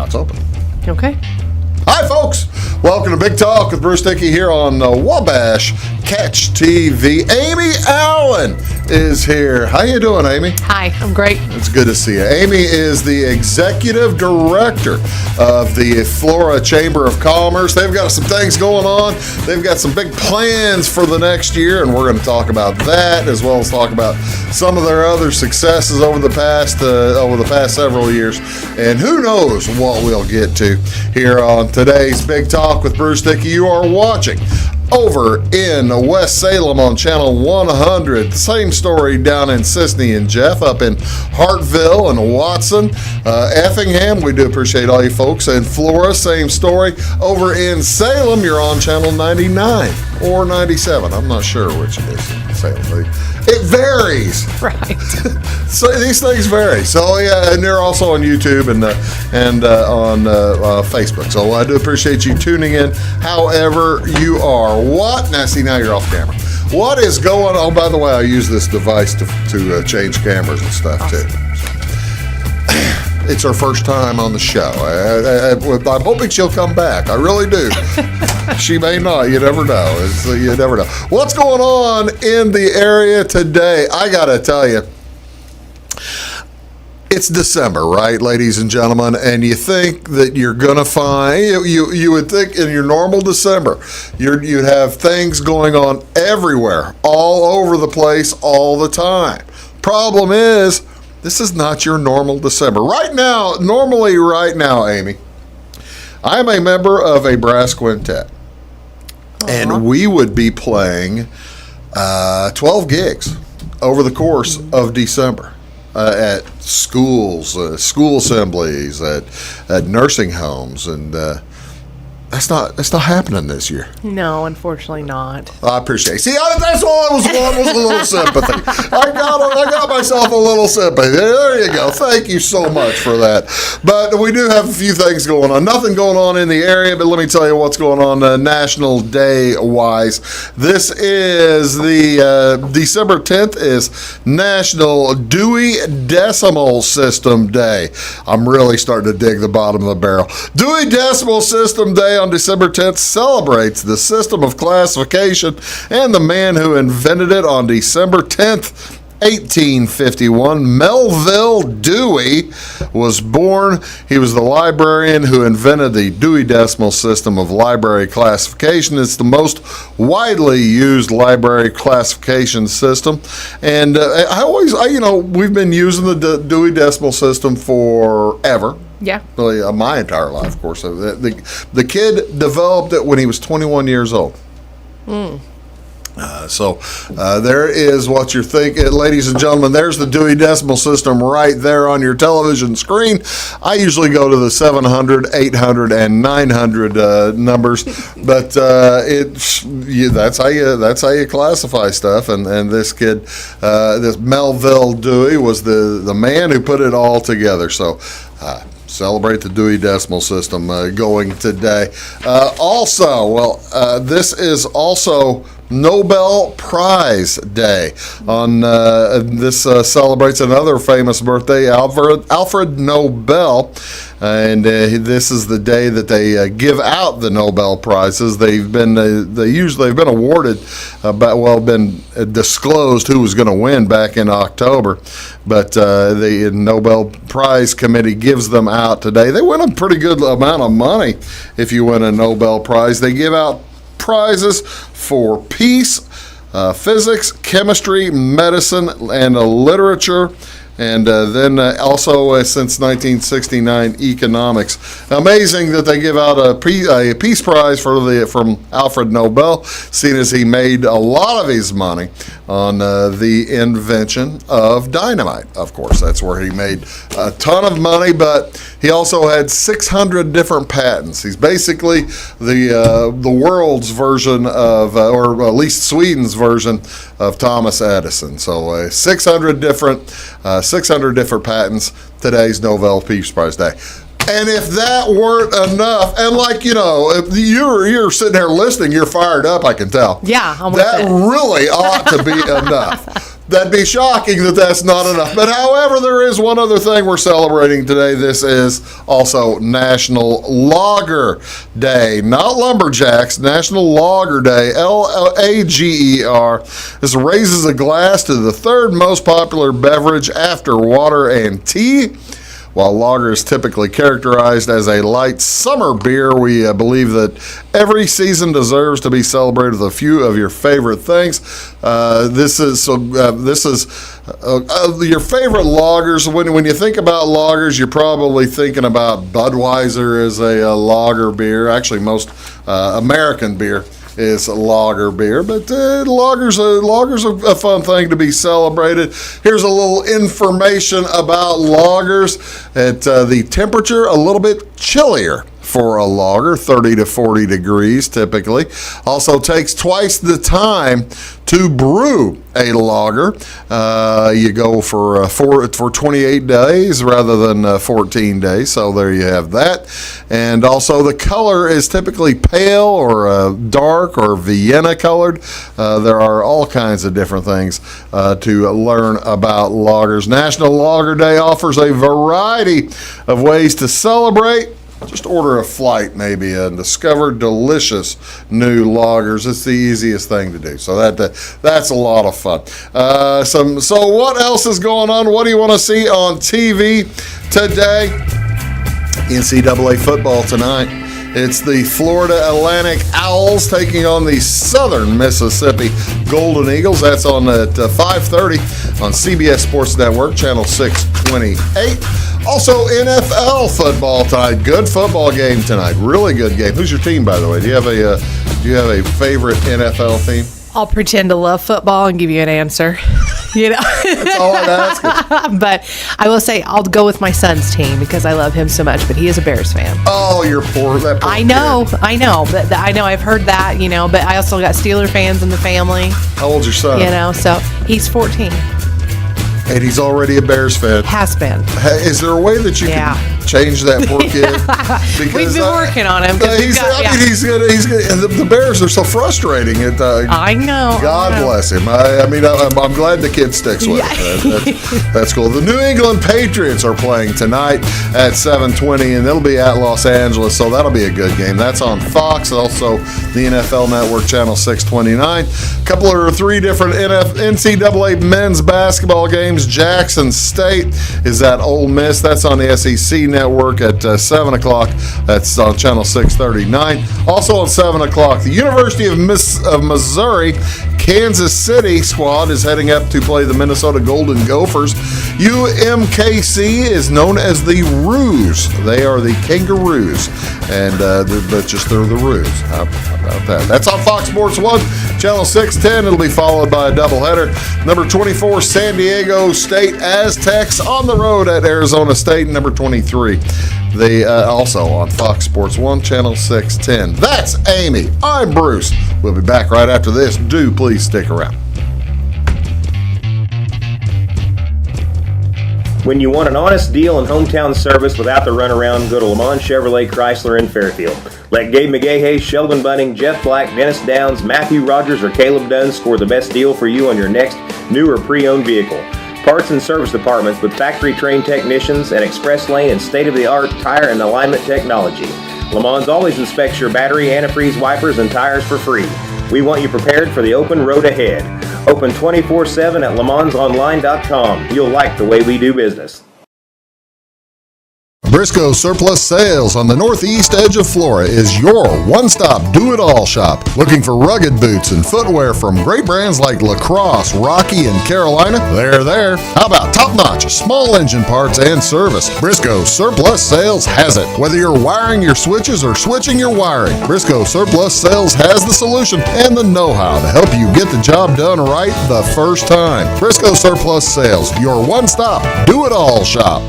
it's open. Okay. Hi, folks. Welcome to Big Talk with Bruce Dickey here on Wabash Catch TV. Amy Allen is here. How you doing, Amy? Hi, I'm great. It's good to see you. Amy is the executive director of the Flora Chamber of Commerce. They've got some things going on. They've got some big plans for the next year, and we're going to talk about that as well as talk about some of their other successes over the past several years. And who knows what we'll get to here on today's Big Talk with Bruce Dickey. You are watching over in West Salem on Channel 100. Same story down in Sisney and Jeff, up in Hartville and Watson. Effingham, we do appreciate all you folks. And Flora, same story. Over in Salem, you're on Channel 99 or 97. I'm not sure which it is in Salem. It varies. Right. So these things vary. So yeah, and they're also on YouTube and on Facebook. So I do appreciate you tuning in however you are. Now you're off camera. What is going on? Oh, by the way, I use this device to change cameras and stuff too. It's her first time on the show. I'm hoping she'll come back. I really do. She may not. You never know. You never know. What's going on in the area today? I got to tell you, it's December, right, ladies and gentlemen? And you think that you're going to find, you would think in your normal December, you'd have things going on everywhere, all over the place, all the time. Problem is, this is not your normal December. Right now, Amy, I'm a member of a brass quintet. And we would be playing 12 gigs over the course of December. At schools, school assemblies, at nursing homes, and that's not happening this year. No, unfortunately not. I appreciate it. See, that's all I was wanting was a little sympathy. I got myself a little sympathy. There you go. Thank you so much for that. But we do have a few things going on. Nothing going on in the area, but let me tell you what's going on National Day-wise. This is the December 10th is National Dewey Decimal System Day. I'm really starting to dig the bottom of the barrel. Dewey Decimal System Day on December 10th celebrates the system of classification and the man who invented it on December 10th, 1851. Melville Dewey was born. He was the librarian who invented the Dewey Decimal System of library classification. It's the most widely used library classification system. And we've been using the Dewey Decimal System forever. Yeah. Really, my entire life, of course. The kid developed it when he was 21 years old. So there is what you're thinking. Ladies and gentlemen, there's the Dewey Decimal System right there on your television screen. I usually go to the 700, 800, and 900 numbers, but that's how you classify stuff. And this kid, this Melville Dewey, was the man who put it all together. So celebrate the Dewey Decimal System going today. This is also Nobel Prize Day. On this celebrates another famous birthday, Alfred Nobel, and this is the day that they give out the Nobel Prizes. They've been awarded, been disclosed who was going to win back in October, but the Nobel Prize Committee gives them out today. They win a pretty good amount of money if you win a Nobel Prize. They give out prizes for peace, physics, chemistry, medicine, and literature. And then also since 1969, economics. Amazing that they give out a peace prize from Alfred Nobel, seeing as he made a lot of his money on the invention of dynamite. Of course, that's where he made a ton of money, but he also had 600 different patents. He's basically the world's version of, or at least Sweden's version of Thomas Edison. So 600 different patents. Today's Nobel Peace Prize Day. And if that weren't enough, and if you're sitting there listening, you're fired up, I can tell. Yeah, I'm that really ought to be enough. That'd be shocking that that's not enough. But however, there is one other thing we're celebrating today. This is also National Lager Day. Not Lumberjacks, National Lager Day, Lager. This raises a glass to the third most popular beverage after water and tea. While lager is typically characterized as a light summer beer, we believe that every season deserves to be celebrated with a few of your favorite things. This is your favorite lagers. When you think about lagers, you're probably thinking about Budweiser as a lager beer. Actually, most American beer is lager beer, but lager's a fun thing to be celebrated. Here's a little information about lagers. At the temperature, a little bit chillier for a lager, 30 to 40 degrees typically. Also takes twice the time to brew a lager. You go for 28 days rather than 14 days, so there you have that. And also the color is typically pale or dark or Vienna colored. There are all kinds of different things to learn about lagers. National Lager Day offers a variety of ways to celebrate. Just order a flight maybe and discover delicious new lagers. It's the easiest thing to do. So that's a lot of fun. So what else is going on? What do you want to see on TV today? NCAA football tonight. It's the Florida Atlantic Owls taking on the Southern Mississippi Golden Eagles. That's on at 5:30 on CBS Sports Network, channel 628. Also, NFL football tonight. Good football game tonight. Really good game. Who's your team, by the way? Do you have a favorite NFL team? I'll pretend to love football and give you an answer. That's all I'm asking. But I will say I'll go with my son's team because I love him so much. But he is a Bears fan. Oh, that poor I know, kid. but I know I've heard that. But I also got Steeler fans in the family. How old's your son? So he's 14. And he's already a Bears fan. Has been. Is there a way that you can change that poor kid? Because, we've been working on him. He's good. And the Bears are so frustrating. I know. God bless him. I'm glad the kid sticks with it. That's cool. The New England Patriots are playing tonight at 7:20, and it'll be at Los Angeles, so that'll be a good game. That's on Fox, also the NFL Network, channel 629. A couple or three different NCAA men's basketball games. Jackson State is at Ole Miss. That's on the SEC Network at 7 o'clock. That's on channel 639. Also on 7 o'clock, the University of Missouri Kansas City squad is heading up to play the Minnesota Golden Gophers. UMKC is known as the Roos. They are the Kangaroos, and they're the Roos. How about that? That's on Fox Sports 1, channel 610. It'll be followed by a doubleheader. Number 24, San Diego State Aztecs on the road at Arizona State. Number 23, they also on Fox Sports 1, channel 610. That's Amy. I'm Bruce. We'll be back right after this. Do please stick around. When you want an honest deal and hometown service without the runaround, go to Lamont Chevrolet Chrysler in Fairfield. Let Gabe McGahey, Sheldon Bunning, Jeff Black, Dennis Downs, Matthew Rogers, or Caleb Dunn score the best deal for you on your next new or pre-owned vehicle. Parts and service departments with factory-trained technicians and express lane and state-of-the-art tire and alignment technology. Lamont always inspects your battery, antifreeze, wipers, and tires for free. We want you prepared for the open road ahead. Open 24/7 at LeMansOnline.com. You'll like the way we do business. Briscoe Surplus Sales on the northeast edge of Flora is your one-stop do-it-all shop. Looking for rugged boots and footwear from great brands like Lacrosse, Rocky, and Carolina? They're there. How about top-notch small engine parts and service? Briscoe Surplus Sales has it. Whether you're wiring your switches or switching your wiring, Briscoe Surplus Sales has the solution and the know-how to help you get the job done right the first time. Briscoe Surplus Sales, your one-stop do-it-all shop.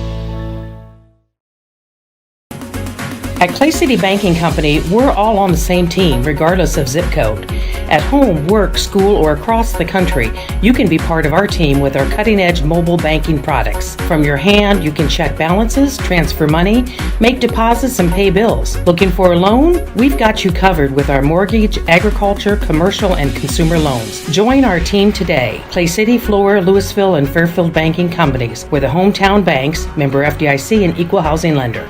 At Clay City Banking Company, we're all on the same team, regardless of zip code. At home, work, school, or across the country, you can be part of our team with our cutting-edge mobile banking products. From your hand, you can check balances, transfer money, make deposits, and pay bills. Looking for a loan? We've got you covered with our mortgage, agriculture, commercial, and consumer loans. Join our team today. Clay City, Flora, Louisville, and Fairfield Banking Companies. We're the hometown banks, member FDIC, and equal housing lender.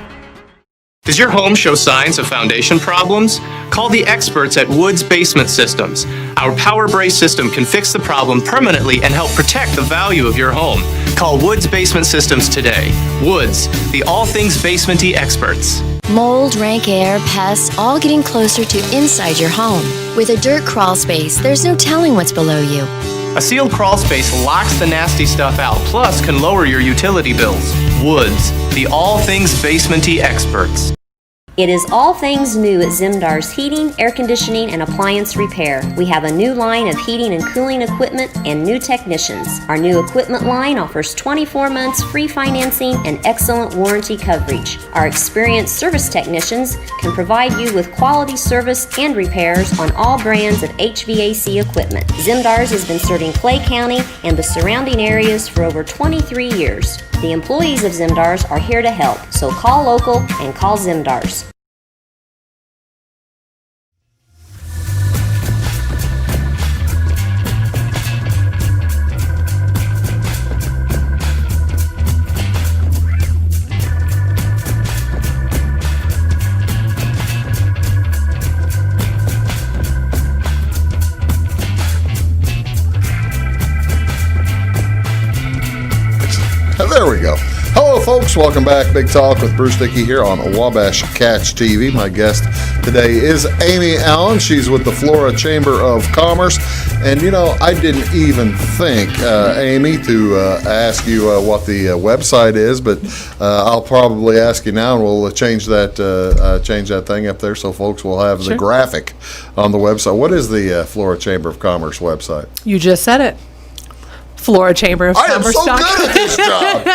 Does your home show signs of foundation problems? Call the experts at Woods Basement Systems. Our Power Brace system can fix the problem permanently and help protect the value of your home. Call Woods Basement Systems today. Woods, the all things basement-y experts. Mold, rank air, pests, all getting closer to inside your home. With a dirt crawl space, there's no telling what's below you. A sealed crawl space locks the nasty stuff out, plus can lower your utility bills. Woods, the all things basement-y experts. It is all things new at Zimdar's Heating, Air Conditioning, and Appliance Repair. We have a new line of heating and cooling equipment and new technicians. Our new equipment line offers 24 months free financing and excellent warranty coverage. Our experienced service technicians can provide you with quality service and repairs on all brands of HVAC equipment. Zimdar's has been serving Clay County and the surrounding areas for over 23 years. The employees of Zimdar's are here to help, so call local and call Zimdar's. There we go. Hello, folks. Welcome back. Big Talk with Bruce Dickey here on Wabash Catch TV. My guest today is Amy Allen. She's with the Flora Chamber of Commerce. And, you know, I didn't even think, Amy, to ask you what the website is, but I'll probably ask you now, and we'll change that thing up there so folks will have the graphic on the website. What is the Flora Chamber of Commerce website? You just said it. Flora Chamber of Commerce. I am so good at this job.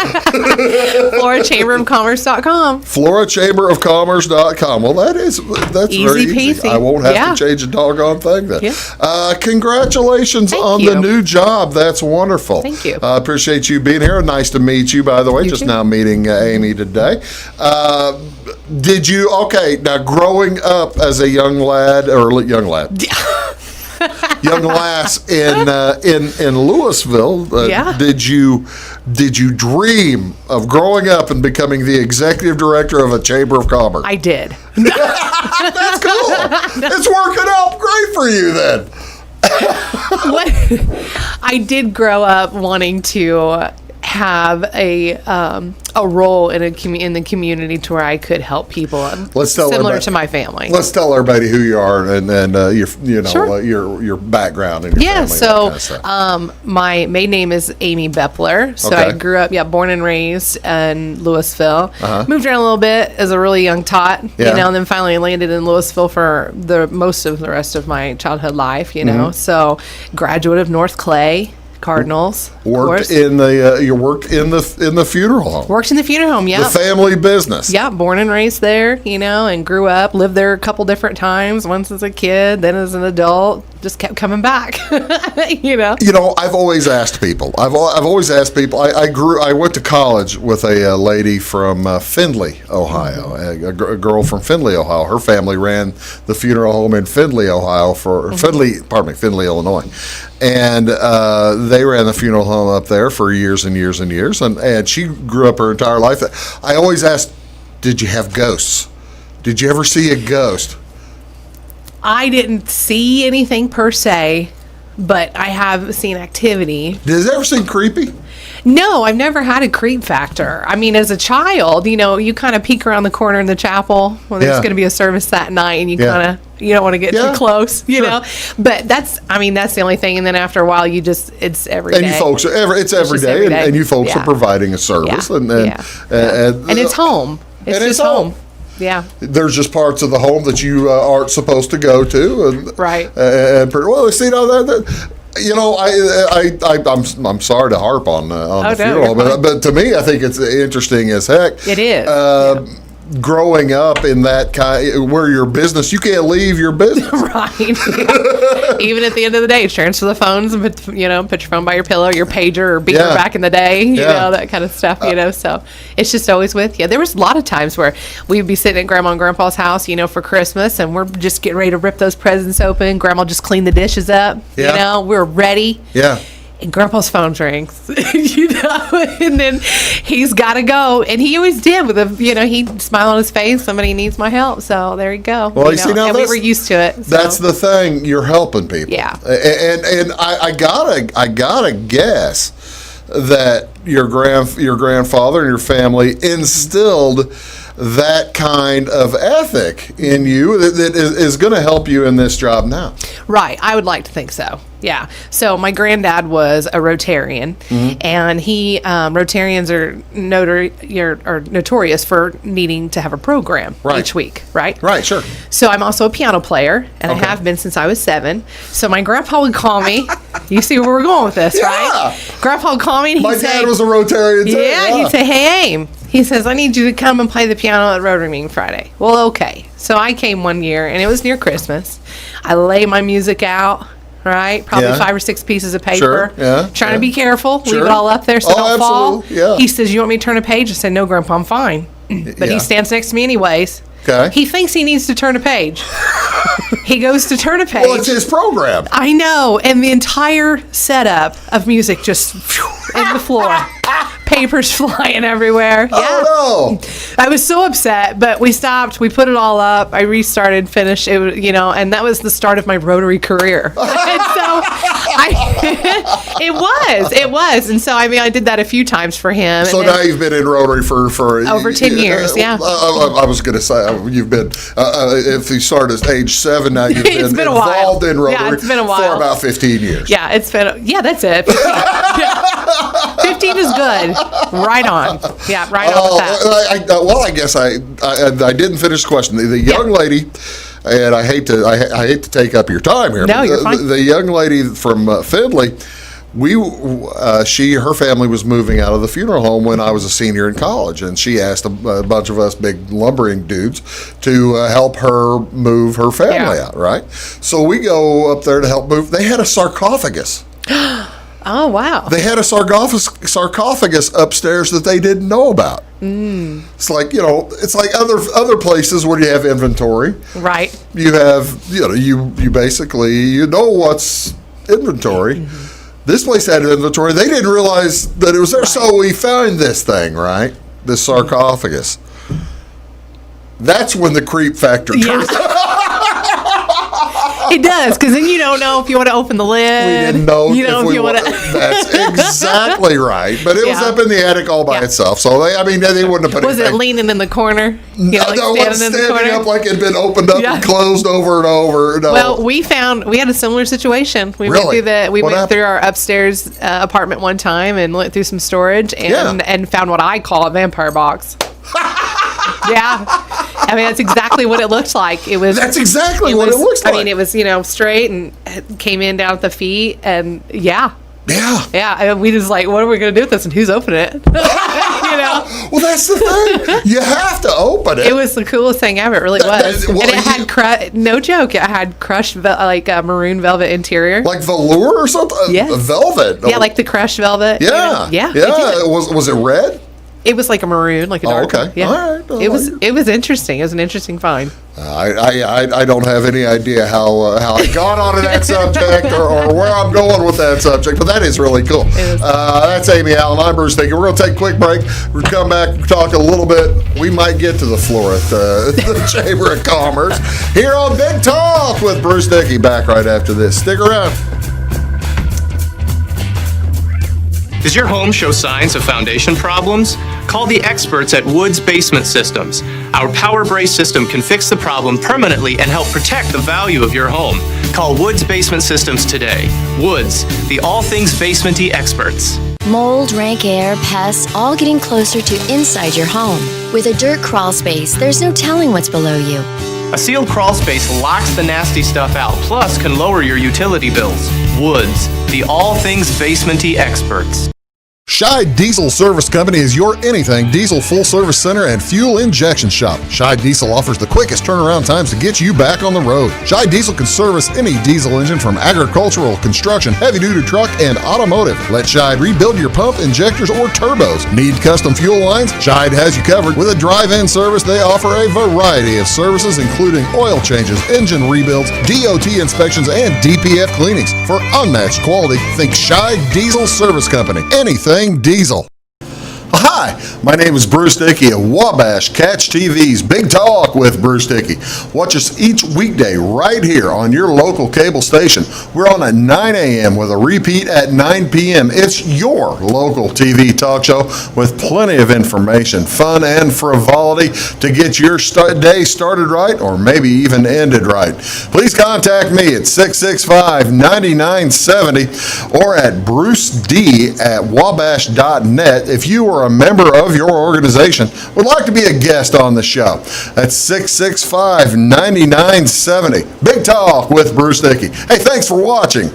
FloraChamberofCommerce.com. FloraChamberofCommerce.com. Well, that's Easy very easy. peasy. I won't have to change a doggone thing then. Yeah. Congratulations on the new job. That's wonderful. Thank you. I appreciate you being here. Nice to meet you, by the way. You Just too. now meeting Amy today. Did you, now growing up as a young lad, young lass in Louisville, did you dream of growing up and becoming the executive director of a chamber of commerce? I did. That's cool. It's working out great for you then. I did grow up wanting to have a role in the community to where I could help people. Similar to my family. Let's tell everybody who you are and your background and your family. So that kind of stuff. my maiden name is Amy Bepler. So I grew up, born and raised in Louisville. Moved around a little bit as a really young tot, and then finally landed in Louisville for the most of the rest of my childhood life. So graduate of North Clay Cardinals. Worked in the funeral home. Worked in the funeral home, The family business. Yeah, born and raised there, and grew up, lived there a couple different times, once as a kid, then as an adult, just kept coming back, I've always asked people, I went to college with a lady from Findlay, Ohio, a girl from Findlay, Ohio. Her family ran the funeral home in Findlay, Ohio Findlay, Illinois. And they ran the funeral home up there for years and years and years. And she grew up her entire life. I always asked, did you have ghosts? Did you ever see a ghost? I didn't see anything per se, but I have seen activity. Does it ever seem creepy? No, I've never had a creep factor. I mean, as a child, you kind of peek around the corner in the chapel when there's going to be a service that night, and you don't want to get too close, know. But that's the only thing. And then after a while, it's every day. And you folks, it's every day, and you folks are providing a service, and it's home. It's home. Yeah. There's just parts of the home that you aren't supposed to go to, and right. I'm sorry to harp on the funeral, but to me, I think it's interesting as heck. It is. growing up in that kind where your business, you can't leave your business. Right. Even at the end of the day, transfer the phones and put your phone by your pillow, your pager or beeper back in the day, you know, that kind of stuff, so it's just always with you. There was a lot of times where we'd be sitting at Grandma and Grandpa's house, for Christmas, and we're just getting ready to rip those presents open. Grandma just cleaned the dishes up, we're ready. Yeah. And Grandpa's phone rings, and then he's got to go. And he always did with he'd smile on his face. Somebody needs my help. So there you go. Well, you see, now and we were used to it. So. That's the thing. You're helping people. Yeah. And I gotta guess that your grandfather and your family instilled that kind of ethic in you that is going to help you in this job now. Right. I would like to think so. Yeah. So my granddad was a Rotarian, and Rotarians are notorious for needing to have a program each week, right? Right, sure. So I'm also a piano player, and I have been since I was 7. So my grandpa would call me. You see where we're going with this, right? Grandpa would call me, and he'd say... My dad was a Rotarian, too. Yeah, he'd say, "Hey, Aim." He says, "I need you to come and play the piano at Rotary Meeting Friday." Well, okay. So I came one year, and it was near Christmas. I lay my music out, right? Probably 5 or 6 pieces of paper. Sure. Trying to be careful. Sure. Leave it all up there so don't fall. Yeah. He says, "You want me to turn a page?" I said, "No, Grandpa, I'm fine." But he stands next to me anyways. Okay. He thinks he needs to turn a page. He goes to turn a page. Well, it's his program. I know. And the entire setup of music just in the floor. Papers flying everywhere. Oh, no. I was so upset, but we stopped. We put it all up. I restarted, finished, it, and that was the start of my Rotary career. And so it was. And so, I did that a few times for him. So now you've been in Rotary for over 10 years, yeah. I was going to say, you've been, if you start at age 7, now you've been involved in Rotary it's been a while. for about 15 years. Yeah, that's it. 15 is good. Right on. Yeah, right on with that. I guess I didn't finish the question. The young lady, and I hate to take up your time here. No, you're fine. The young lady from Findlay, her family was moving out of the funeral home when I was a senior in college, and she asked a bunch of us big lumbering dudes to help her move her family out, right? So we go up there to help move. They had a sarcophagus. Oh, wow. They had a sarcophagus upstairs that they didn't know about. It's like, it's like other places where you have inventory. Right. You have, you basically, what's inventory. Mm-hmm. This place had inventory. They didn't realize that it was there. Right. So we found this thing, right? This sarcophagus. That's when the creep factor turns It does, because then you don't know if you want to open the lid. We didn't know if you want to. That's exactly right. But it was up in the attic all by itself. So they wouldn't have put it. Was it leaning in the corner? No, it was standing up like it had been opened up and closed over and over. No. Well, we had a similar situation. We went through our upstairs apartment one time and went through some storage and found what I call a vampire box. Yeah. That's exactly what it looked like. That's exactly what it looks like. It was, straight and it came in down at the feet and Yeah. And we just like, what are we going to do with this and who's opening it? Well, that's the thing. You have to open it. It was the coolest thing ever. It really was. And it had, no joke, it had crushed, maroon velvet interior. Like velour or something? Yes. Velvet. Yeah, like the crushed velvet. Yeah. Yeah. Was it red? It was like a maroon, like a dark. Okay. Yeah. All right. It was interesting. It was an interesting find. I don't have any idea how I got onto that subject or where I'm going with that subject, but that is really cool. That's Amy Allen. I'm Bruce Dickey. We're going to take a quick break. We'll come back and talk a little bit. We might get to the floor at the Chamber of Commerce here on Big Talk with Bruce Dickey. Back right after this. Stick around. Does your home show signs of foundation problems? Call the experts at Woods Basement Systems. Our Power Brace system can fix the problem permanently and help protect the value of your home. Call Woods Basement Systems today. Woods, the all things basement-y experts. Mold, rank air, pests, all getting closer to inside your home. With a dirt crawl space, there's no telling what's below you. A sealed crawl space locks the nasty stuff out, plus can lower your utility bills. Woods, the all things basement-y experts. Scheid Diesel Service Company is your anything diesel full service center and fuel injection shop. Scheid Diesel offers the quickest turnaround times to get you back on the road. Scheid Diesel can service any diesel engine from agricultural, construction, heavy-duty truck, and automotive. Let Scheid rebuild your pump, injectors, or turbos. Need custom fuel lines? Scheid has you covered. With a drive-in service, they offer a variety of services, including oil changes, engine rebuilds, DOT inspections, and DPF cleanings. For unmatched quality, think Scheid Diesel Service Company. Anything diesel. Hi, my name is Bruce Dickey of Wabash Catch TV's Big Talk with Bruce Dickey. Watch us each weekday right here on your local cable station. We're on at 9 a.m. with a repeat at 9 p.m. It's your local TV talk show with plenty of information, fun, and frivolity to get your day started right or maybe even ended right. Please contact me at 665-9970 or at bruced@wabash.net if you are a member of your organization would like to be a guest on the show. That's 665-9970. Big Talk with Bruce Dickey. Hey, thanks for watching.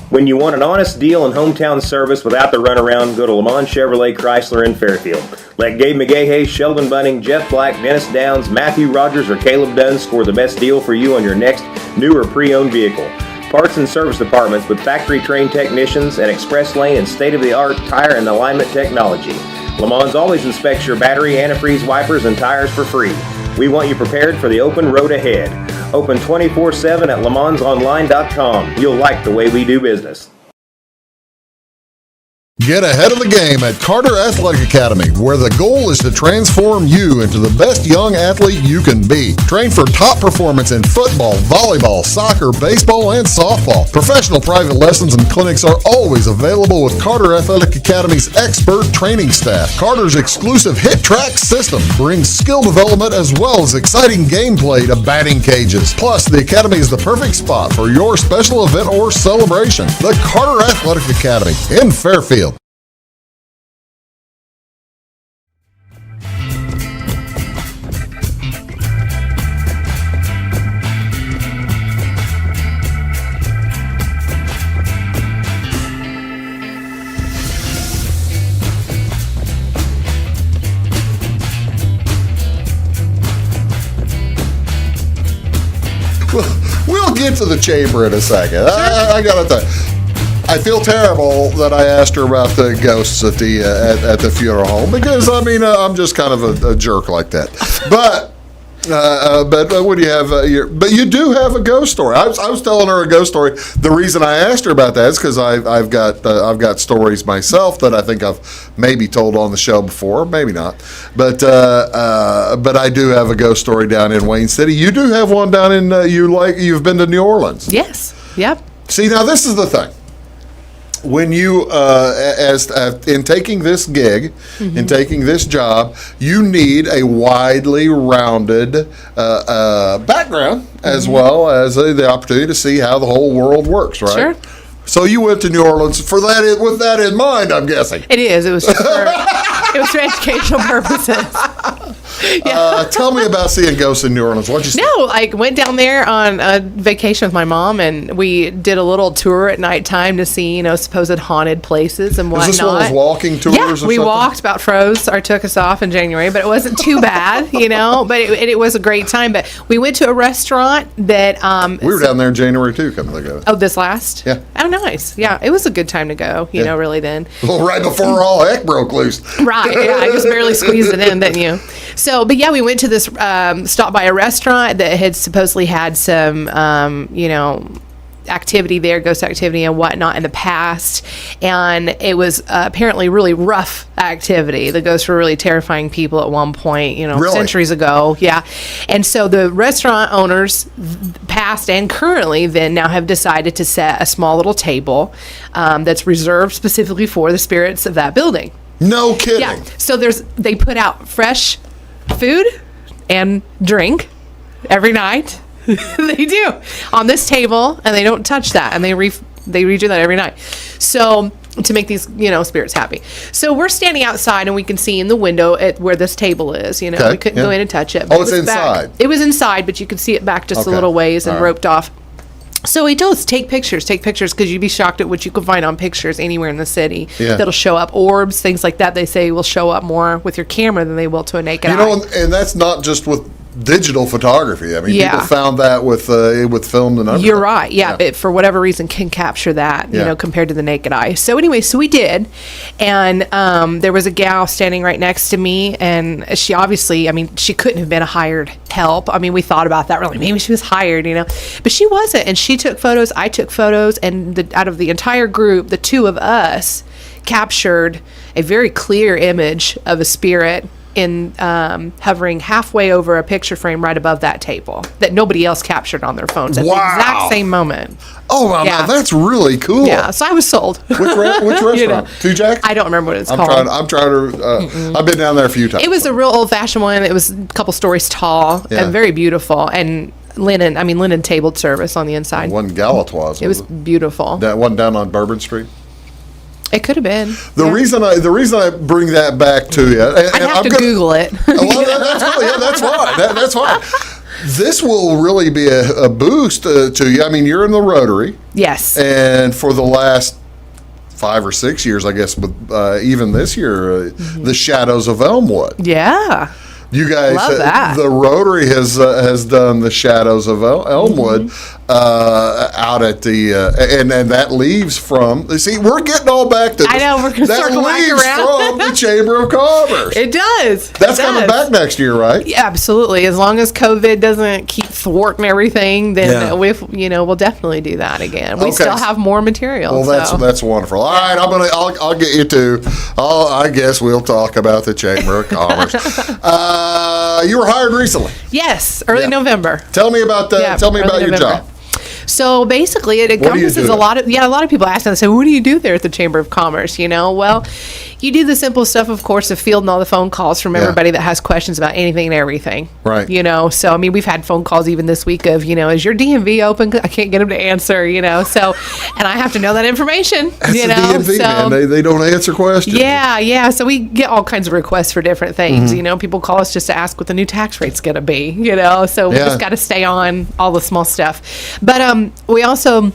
When you want an honest deal and hometown service without the runaround, go to Lamont Chevrolet Chrysler in Fairfield. Let Gabe McGahey, Sheldon Bunning, Jeff Black, Dennis Downs, Matthew Rogers, or Caleb Dunn score the best deal for you on your next new or pre-owned vehicle. Parts and service departments with factory-trained technicians and express lane and state-of-the-art tire and alignment technology. Lamont always inspects your battery, antifreeze, wipers, and tires for free. We want you prepared for the open road ahead. Open 24/7 at LaMonsOnline.com. You'll like the way we do business. Get ahead of the game at Carter Athletic Academy, where the goal is to transform you into the best young athlete you can be. Train for top performance in football, volleyball, soccer, baseball, and softball. Professional private lessons and clinics are always available with Carter Athletic Academy's expert training staff. Carter's exclusive Hit Track system brings skill development as well as exciting gameplay to batting cages. Plus, the Academy is the perfect spot for your special event or celebration. The Carter Athletic Academy in Fairfield. We'll get to the chamber in a second. I gotta tell you, I feel terrible that I asked her about the ghosts at the funeral home because I'm just kind of a jerk like that. But what do you have? But you do have a ghost story. I was telling her a ghost story. The reason I asked her about that is because I've got stories myself that I think I've maybe told on the show before, maybe not. But I do have a ghost story down in Wayne City. You do have one down in you've been to New Orleans. Yes. Yep. See, now this is the thing. When you, in taking this gig, in taking this job, you need a widely rounded background as well as the opportunity to see how the whole world works, right? Sure. So you went to New Orleans with that in mind, I'm guessing. It is. It was just it was for educational purposes. Tell me about seeing ghosts in New Orleans. What'd you see? No, I went down there on a vacation with my mom, and we did a little tour at nighttime to see, supposed haunted places and whatnot. Is this one of those walking tours? Yeah, or we something? walked, about froze, or took us off in January, but it wasn't too bad, But it was a great time. But we went to a restaurant that we were down there in January too. Come to think of it. Oh, this last? Yeah. Oh, nice. Yeah, it was a good time to go. You know, really then. Well, right before all heck broke loose. Right. Yeah, I just barely squeezed it in, didn't you? So, but yeah, we went to this stopped by a restaurant that had supposedly had some, activity there, ghost activity and whatnot in the past, and it was apparently really rough activity. The ghosts were really terrifying people at one point, Really? centuries ago. Yeah, and so the restaurant owners, past and currently, then now have decided to set a small little table that's reserved specifically for the spirits of that building. No kidding. Yeah, so they put out fresh food and drink every night. They do on this table, and they don't touch that, and they redo that every night. So to make these spirits happy. So we're standing outside, and we can see in the window at where this table is. We couldn't go in and touch it. Oh, it's inside. It was inside, but you could see it back just a little ways and roped off. So he told us, take pictures, because you'd be shocked at what you can find on pictures anywhere in the city that'll show up. Orbs, things like that, they say will show up more with your camera than they will to a naked eye. And that's not just with digital photography. I mean, people found that with film and everything. You're right. Yeah, but for whatever reason can capture that, compared to the naked eye. So anyway, we did. And there was a gal standing right next to me, and she obviously, I mean, she couldn't have been a hired help. I mean, we thought about that, really. Maybe she was hired, but she wasn't. And she took photos, I took photos, and out of the entire group, the two of us captured a very clear image of a spirit in hovering halfway over a picture frame right above that table that nobody else captured on their phones at the exact same moment. Oh, wow, now that's really cool. Yeah, so I was sold. Which restaurant? Two Jacks? I don't remember what it's called. I'm trying to. I've been down there a few times. It was a real old-fashioned one. It was a couple stories tall and very beautiful, and linen tabled service on the inside. One Galatoire's. It was beautiful. That one down on Bourbon Street. It could have been. The reason I bring that back to you, I'd have to Google it. Well, that's fine. That's fine. This will really be a boost to you. I mean, you're in the Rotary. Yes. And for the last 5 or 6 years, I guess, but even this year, the Shadows of Elmwood. Yeah. You guys, love that. The Rotary has done the Shadows of Elmwood out at the and that leaves from. See, we're getting all back to. I know we're going to circle back around. From the Chamber of Commerce. It does. That's coming back next year, right? Yeah, absolutely. As long as COVID doesn't keep thwarting everything, then we'll definitely do that again. We still have more material. Well, that's wonderful. All right, I'll get you to. I guess we'll talk about the Chamber of Commerce. You were hired recently. Yes, early November. Tell me about tell me about your job. So basically, it encompasses a lot of people ask and say, "What do you do there at the Chamber of Commerce?" Well, you do the simple stuff, of course, of fielding all the phone calls from everybody that has questions about anything and everything. Right. So I mean, we've had phone calls even this week of, is your DMV open? I can't get them to answer. So, and I have to know that information. That's the DMV, man. They don't answer questions. Yeah. So we get all kinds of requests for different things. People call us just to ask what the new tax rate's going to be. So we just got to stay on all the small stuff. But we also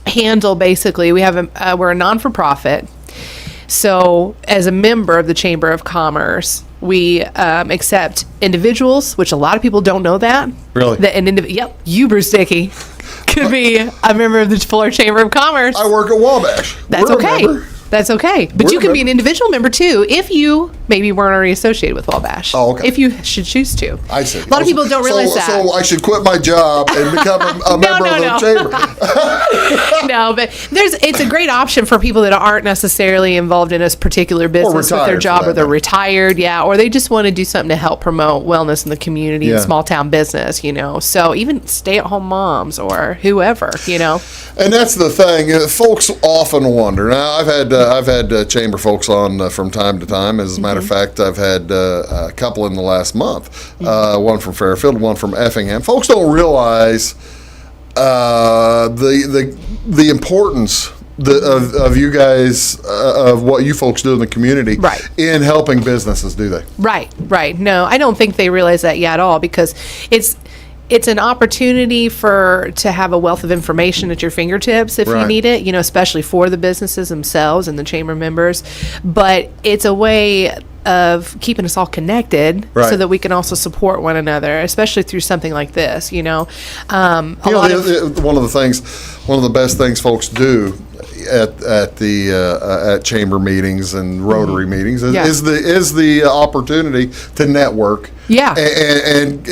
handle basically. We're a non-for-profit. So, as a member of the Chamber of Commerce, we accept individuals, which a lot of people don't know that. Really? You, Bruce Dickey, could be a member of the Flora Chamber of Commerce. I work at Wabash. That's okay. That's okay. But you can be an individual member, too, if you maybe weren't already associated with Wabash. Oh, okay. If you should choose to. I see. A lot of people don't realize that. So I should quit my job and become a member of the chamber. No, but it's a great option for people that aren't necessarily involved in a particular business with their job, or they're retired, or they just want to do something to help promote wellness in the community and small town business, So even stay-at-home moms or whoever, And that's the thing. Folks often wonder. Now, I've had chamber folks on from time to time. As a matter of fact, I've had a couple in the last month. One from Fairfield, one from Effingham. Folks don't realize the importance of you guys, of what you folks do in the community, in helping businesses, do they? Right. No, I don't think they realize that yet at all, because it's an opportunity to have a wealth of information at your fingertips if you need it, especially for the businesses themselves and the chamber members. But it's a way of keeping us all connected so that we can also support one another, especially through something like this, One of the best things folks do at chamber meetings and Rotary meetings is the opportunity to network. And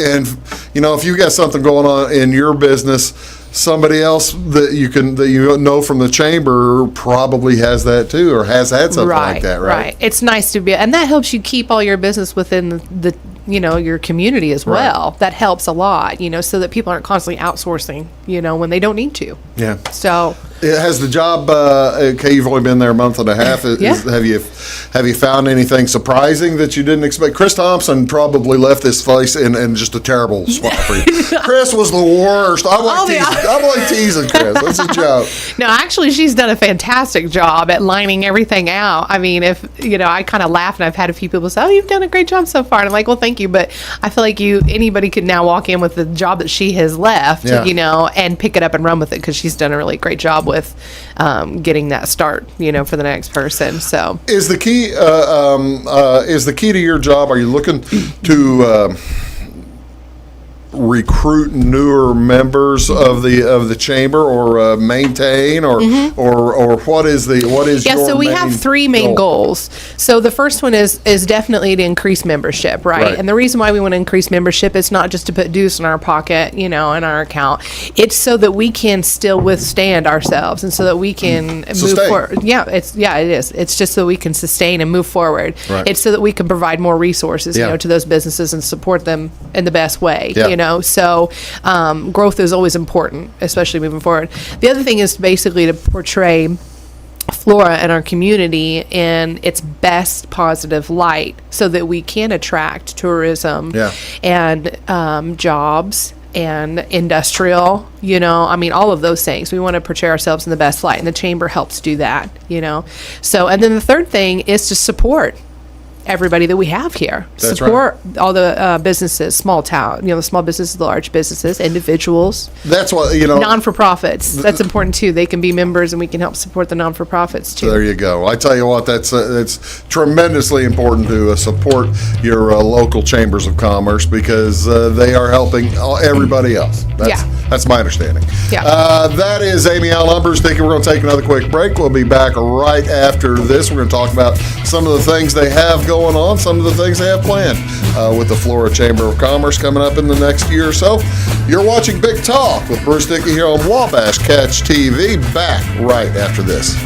if you got something going on in your business, somebody else that you know from the chamber probably has that too, or has had something like that, right? It's nice to be, and that helps you keep all your business within the your community as well. That helps a lot, so that people aren't constantly outsourcing, when they don't need to. Yeah. So. Has the job? Okay, you've only been there a month and a half. Have you found anything surprising that you didn't expect? Chris Thompson probably left this place in just a terrible spot for you. Chris was the worst. I'm like teasing Chris. That's a joke. No, actually, she's done a fantastic job at lining everything out. I mean, if I kind of laugh, and I've had a few people say, "Oh, you've done a great job so far," and I'm like, "Well, thank you," but I feel like anybody could now walk in with the job that she has left, and pick it up and run with it because she's done a really great job with getting that start, for the next person. So, is the key to your job? Are you looking to recruit newer members of the chamber, or maintain, or what is your so we have three main goals. So the first one is definitely to increase membership, right? And the reason why we want to increase membership is not just to put deuce in our pocket, in our account. It's so that we can still withstand ourselves, and so that we can move forward. It is. It's just so we can sustain and move forward. Right. It's so that we can provide more resources, to those businesses and support them in the best way. So growth is always important, especially moving forward. The other thing is basically to portray Flora and our community in its best positive light so that we can attract tourism and jobs and industrial, all of those things. We want to portray ourselves in the best light, and the chamber helps do that, So, and then the third thing is to support everybody that we have here. That's support all the businesses, small town, the small businesses, the large businesses, individuals. That's what, non-for-profits. That's important too. They can be members, and we can help support the non-for-profits too. There you go. I tell you what, that's tremendously important to support your local chambers of commerce, because they are helping everybody else. That's my understanding. That is Amy Al-Umbers. We're going to take another quick break. We'll be back right after this. We're going to talk about some of the things they have going on, some of the things they have planned with the Flora Chamber of Commerce coming up in the next year or so. You're watching Big Talk with Bruce Dickey here on Wabash Catch TV. Back right after this.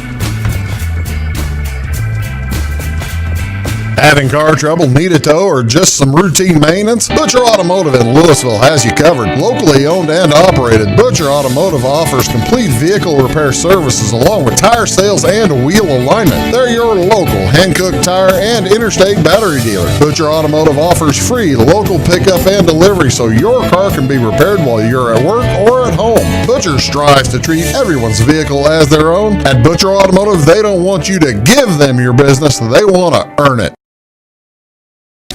Having car trouble, need a tow, or just some routine maintenance? Butcher Automotive in Louisville has you covered. Locally owned and operated, Butcher Automotive offers complete vehicle repair services along with tire sales and wheel alignment. They're your local Hankook tire and interstate battery dealer. Butcher Automotive offers free local pickup and delivery so your car can be repaired while you're at work or at home. Butcher strives to treat everyone's vehicle as their own. At Butcher Automotive, they don't want you to give them your business, they want to earn it.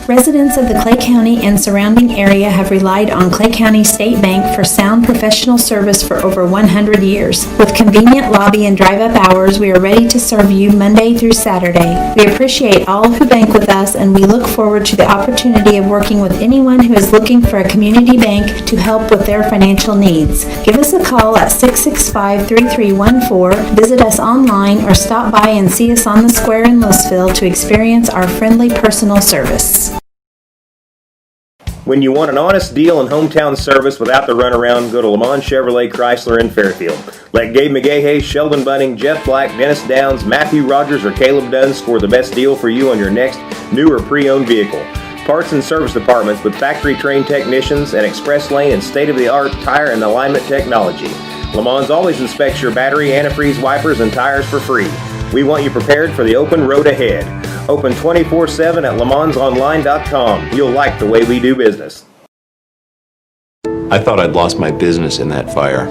Residents of the Clay County and surrounding area have relied on Clay County State Bank for sound professional service for over 100 years. With convenient lobby and drive-up hours, we are ready to serve you Monday through Saturday. We appreciate all who bank with us, and we look forward to the opportunity of working with anyone who is looking for a community bank to help with their financial needs. Give us a call at 665-3314, visit us online, or stop by and see us on the square in Louisville to experience our friendly personal service. When you want an honest deal and hometown service without the runaround, go to Lamont Chevrolet Chrysler in Fairfield. Let Gabe McGahey, Sheldon Bunning, Jeff Black, Dennis Downs, Matthew Rogers, or Caleb Dunn score the best deal for you on your next new or pre-owned vehicle. Parts and service departments with factory-trained technicians and express lane and state-of-the-art tire and alignment technology. Lamont always inspects your battery, antifreeze, wipers, and tires for free. We want you prepared for the open road ahead. Open 24/7 at LeMansOnline.com. You'll like the way we do business. I thought I'd lost my business in that fire,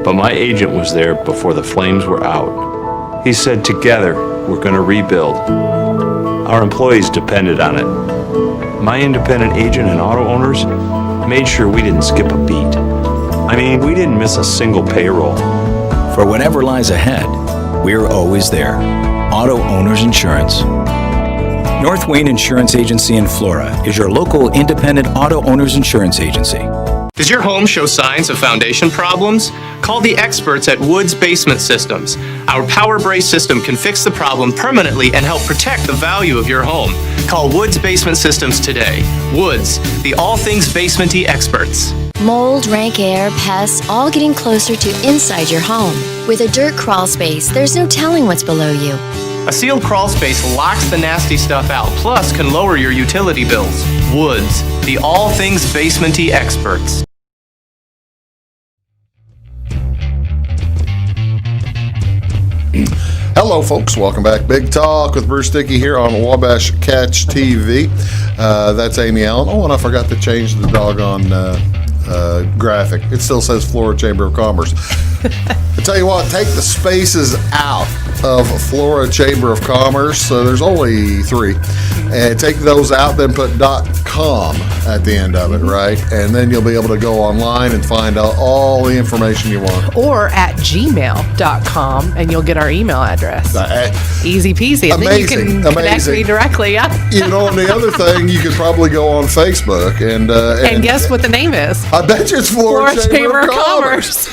but my agent was there before the flames were out. He said, together, we're going to rebuild. Our employees depended on it. My independent agent and auto owners made sure we didn't skip a beat. I mean, we didn't miss a single payroll. For whatever lies ahead, we're always there. Auto Owners Insurance. North Wayne Insurance Agency in Flora is your local independent auto owners insurance agency. Does your home show signs of foundation problems? Call the experts at Woods Basement Systems. Our power brace system can fix the problem permanently and help protect the value of your home. Call Woods Basement Systems today. Woods, the all things basement-y experts. Mold, rank air, pests, all getting closer to inside your home. With a dirt crawl space, there's no telling what's below you. A sealed crawl space locks the nasty stuff out, plus can lower your utility bills. Woods, the all things basement-y experts. Hello, folks. Welcome back. Big Talk with Bruce Dickey here on Wabash Catch TV. That's Amy Allen. Oh, and I forgot to change the doggone graphic. It still says Flora Chamber of Commerce. I tell you what, take the spaces out of Flora Chamber of Commerce. So there's only 3. And take those out, then put .com at the end of it, right? And then you'll be able to go online and find out all the information you want. Or at gmail.com, and you'll get our email address. Easy peasy. And then you can connect me directly. Yeah. You know, and the other thing, you could probably go on Facebook and guess what the name is? I bet you it's Flora Chamber of Commerce.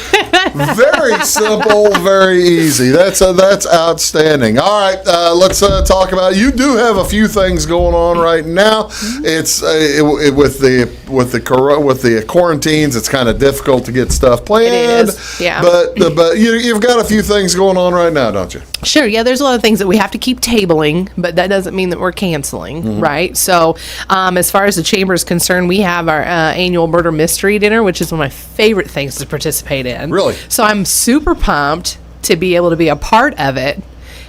Very simple, very easy. That's outstanding. All right, let's talk about. You do have a few things going on right now. It's with the quarantines. It's kind of difficult to get stuff planned. It is, yeah. But you've got a few things going on right now, don't you? Sure. Yeah. There's a lot of things that we have to keep tabling, but that doesn't mean that we're canceling, right? So, as far as the chamber is concerned, we have our annual murder mystery dinner, which is one of my favorite things to participate in. Really? So I'm super pumped to be able to be a part of it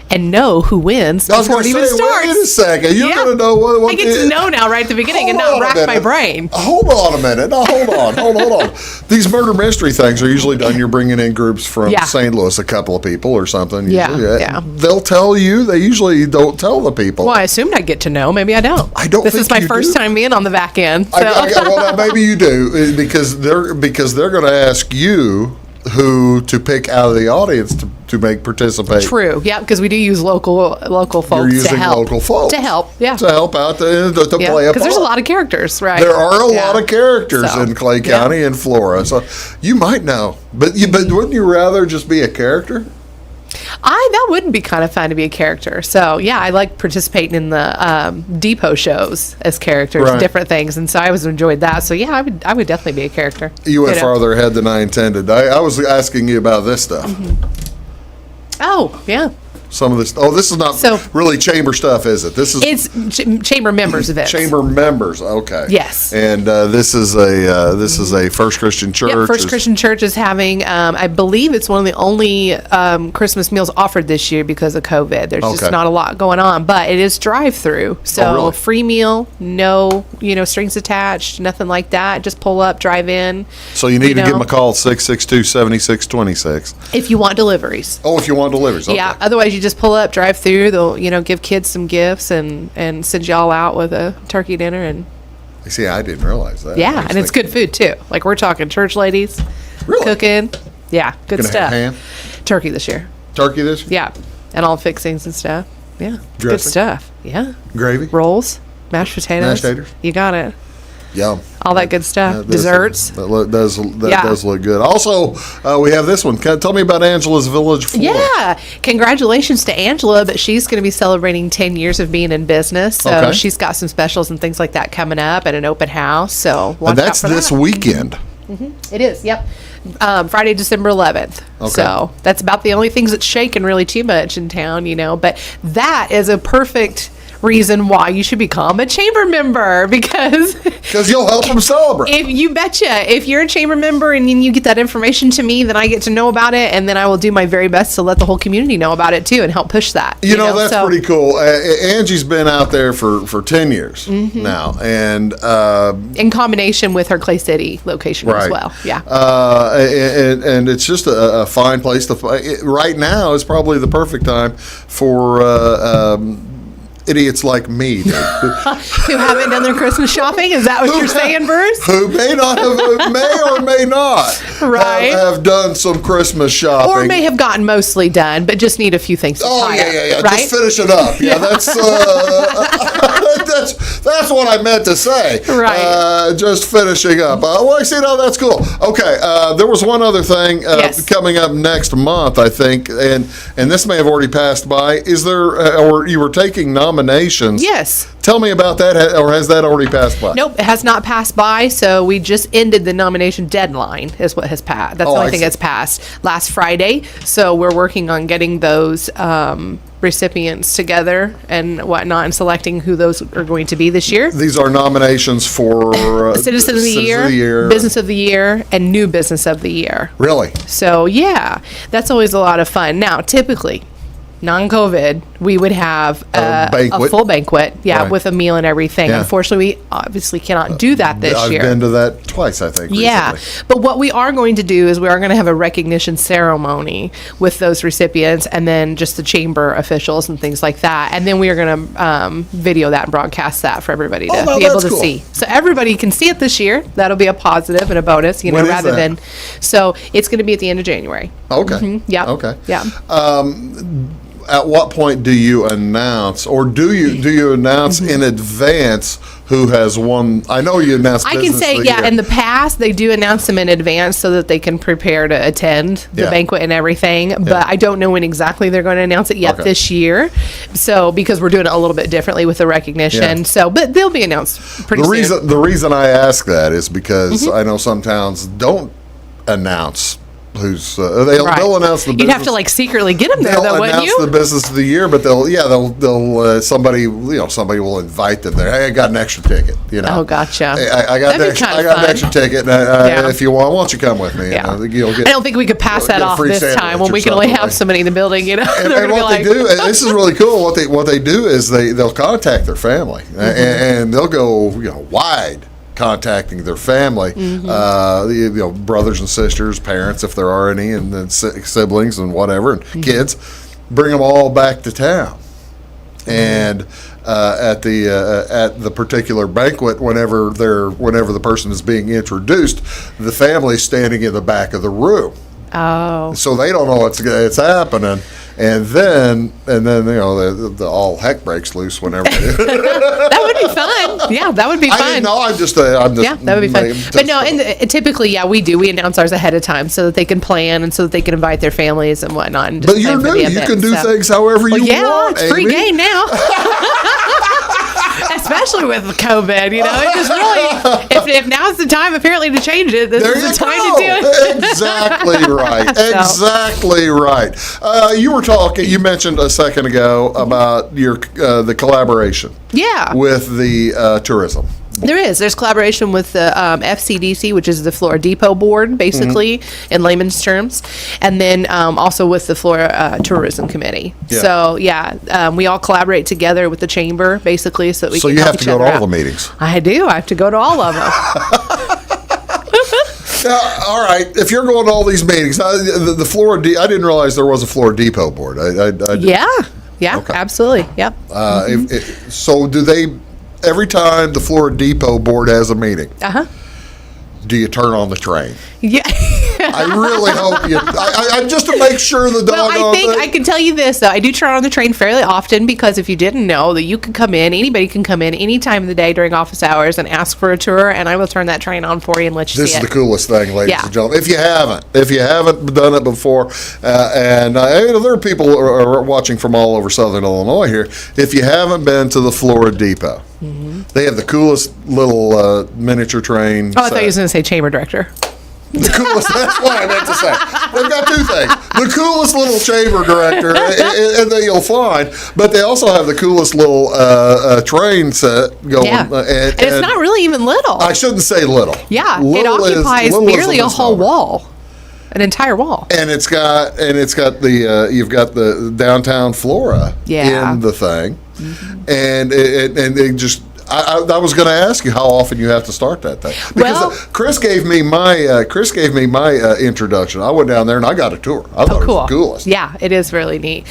and know who wins before it even starts. Wait a second. You're going to know what I get to know now right at the beginning and not rack my brain. Hold on a minute. No, hold on. These murder mystery things are usually done. You're bringing in groups from St. Louis, a couple of people or something. Yeah. They'll tell you. They usually don't tell the people. Well, I assumed I'd get to know. Maybe I don't. This is my first time being on the back end. So. Well, maybe you do because they're going to ask you who to pick out of the audience to make participate. True. Yeah, because we do use local folks You're using to help. local folks. To help, yeah. To help out, to play a part. Because there's a lot of characters, right? There are a lot of characters in Clay County and Flora. So you might know. But wouldn't you rather just be a character? That wouldn't be kind of fun to be a character. So, yeah, I like participating in the depot shows as characters, different things. And so I always enjoyed that. So, yeah, I would definitely be a character. You went farther ahead than I intended. I was asking you about this stuff. Oh, yeah. Some of this. Oh, this is not really chamber stuff, is it? It's chamber members events. Chamber members. Okay. Yes. And this is a First Christian Church. Yeah, First Christian Church is having. I believe it's one of the only Christmas meals offered this year because of COVID. There's just not a lot going on, but it is drive-through, so free meal, no strings attached, nothing like that. Just pull up, drive in. So you need to give them a call at 662-7626 if you want deliveries. Oh, if you want deliveries. Okay. Yeah. Otherwise, you just pull up, drive through. They'll give kids some gifts and send y'all out with a turkey dinner. And see, I didn't realize that. Yeah, and it's good food too. Like we're talking church ladies cooking. Yeah, good stuff. Ham? Turkey this year. Turkey this year? Yeah, and all fixings and stuff. Yeah, dressing? Good stuff. Yeah, gravy, rolls, mashed potatoes. You got it. Yum. All that good stuff. Desserts. That does look good. Also, we have this one. Tell me about Angela's Village Floor. Yeah. Congratulations to Angela, but she's going to be celebrating 10 years of being in business. So she's got some specials and things like that coming up at an open house. So watch out for that. This weekend. It is. Yep. Friday, December 11th. Okay. So that's about the only things that's shaking really too much in town, But that is a perfect reason why you should become a chamber member because you'll help them celebrate. If you're a chamber member and you get that information to me, then I get to know about it, and then I will do my very best to let the whole community know about it too and help push that. That's pretty cool. Angie's been out there for 10 years now, and in combination with her Clay City location as well. Yeah, and it's just a fine place to. Right now is probably the perfect time for. Idiots like me who haven't done their Christmas shopping. Is that what you're saying, Bruce? Who may or may not have done some Christmas shopping, or may have gotten mostly done, but just need a few things to tie up. Right? Just finish it up. Yeah, that's that's what I meant to say. Right. Just finishing up. That's cool. Okay. There was one other thing coming up next month, I think, and this may have already passed by. Is there, or you were taking nominations? Yes. Tell me about that, or has that already passed by? Nope, it has not passed by. So we just ended the nomination deadline is what has passed. That's the only thing that's passed last Friday. So we're working on getting those recipients together and whatnot and selecting who those are going to be this year. These are nominations for Citizen of the Year, Business of the Year, and New Business of the Year. Really? So, yeah, that's always a lot of fun. Now, typically, non-COVID, we would have a full banquet, right. With a meal and everything. Yeah. Unfortunately, we obviously cannot do that this year. I've been to that twice, I think. Yeah, recently. But what we are going to do is we are going to have a recognition ceremony with those recipients, and then just the chamber officials and things like that. And then we are going to video that and broadcast that for everybody to be able to see. So everybody can see it this year. That'll be a positive and a bonus, rather than. So it's going to be at the end of January. Okay. Mm-hmm. Yeah. Okay. Yeah. At what point do you announce, or do you announce in advance who has won? I know you announce. I can say, in the past they do announce them in advance so that they can prepare to attend the banquet and everything. But I don't know when exactly they're going to announce it yet this year. So because we're doing it a little bit differently with the recognition. Yeah. So, but they'll be announced pretty soon. The reason I ask that is because I know some towns don't announce. They'll announce the business. You'd have to secretly get them there, though, wouldn't you? They'll announce the business of the year, but somebody will invite them there. Hey, I got an extra ticket. Oh, gotcha. I got an extra ticket. If you want, why don't you come with me? Yeah. I don't think we could pass that off this time when we can only have somebody in the building. And what they do, this is really cool. What they do is they'll contact their family and they'll go wide. Contacting their family, brothers and sisters, parents if there are any, and then siblings and whatever, and kids, bring them all back to town. And at the particular banquet, whenever the person is being introduced, the family's standing in the back of the room. Oh. So they don't know it's happening. And then the all heck breaks loose whenever that would be fun. Yeah, that would be fun. I didn't know. I'm just yeah, that would be fun. But no, typically, we announce ours ahead of time so that they can plan and so that they can invite their families and whatnot. And but you're new. You can do things however you want. Yeah, it's free game now. Especially with COVID, it just really, if now's the time apparently to change it, this is the time to do it. Exactly right. Exactly right. You mentioned a second ago about the collaboration. Yeah. With the tourism. There's collaboration with the FCDC, which is the Flora Depot Board, basically, in layman's terms, and then also with the Flora Tourism Committee. Yeah. So, we all collaborate together with the chamber, basically, so that we can help each other out. So you have to go to all the meetings? I do. I have to go to all of them. All right. If you're going to all these meetings, the Flora, I didn't realize there was a Flora Depot Board. Yeah, okay. Absolutely. Yep. So do they... Every time the Flora Depot Board has a meeting, do you turn on the train? Yeah. I really hope you. I just to make sure the doggone Well, I think I can tell you this, though. I do turn on the train fairly often because if you didn't know, that you can come in, anybody can come in any time of the day during office hours and ask for a tour, and I will turn that train on for you and let you see it. This is the coolest thing, ladies and gentlemen. If you haven't done it before, and there are people who are watching from all over Southern Illinois here. If you haven't been to the Flora Depot, they have the coolest little miniature train. Oh, I thought you was going to say chamber director. The coolest, that's what I meant to say. They've got two things. The coolest little chamber director, and that you'll find, but they also have the coolest little train set going. Yeah. And it's not really even little. I shouldn't say little. Yeah, it occupies nearly a whole wall. An entire wall. And it's got the you've got the downtown Flora in the thing. And they just I was going to ask you how often you have to start that thing, because Chris gave me my introduction. I went down there and I got a tour. I thought it was the coolest. Yeah, it is really neat.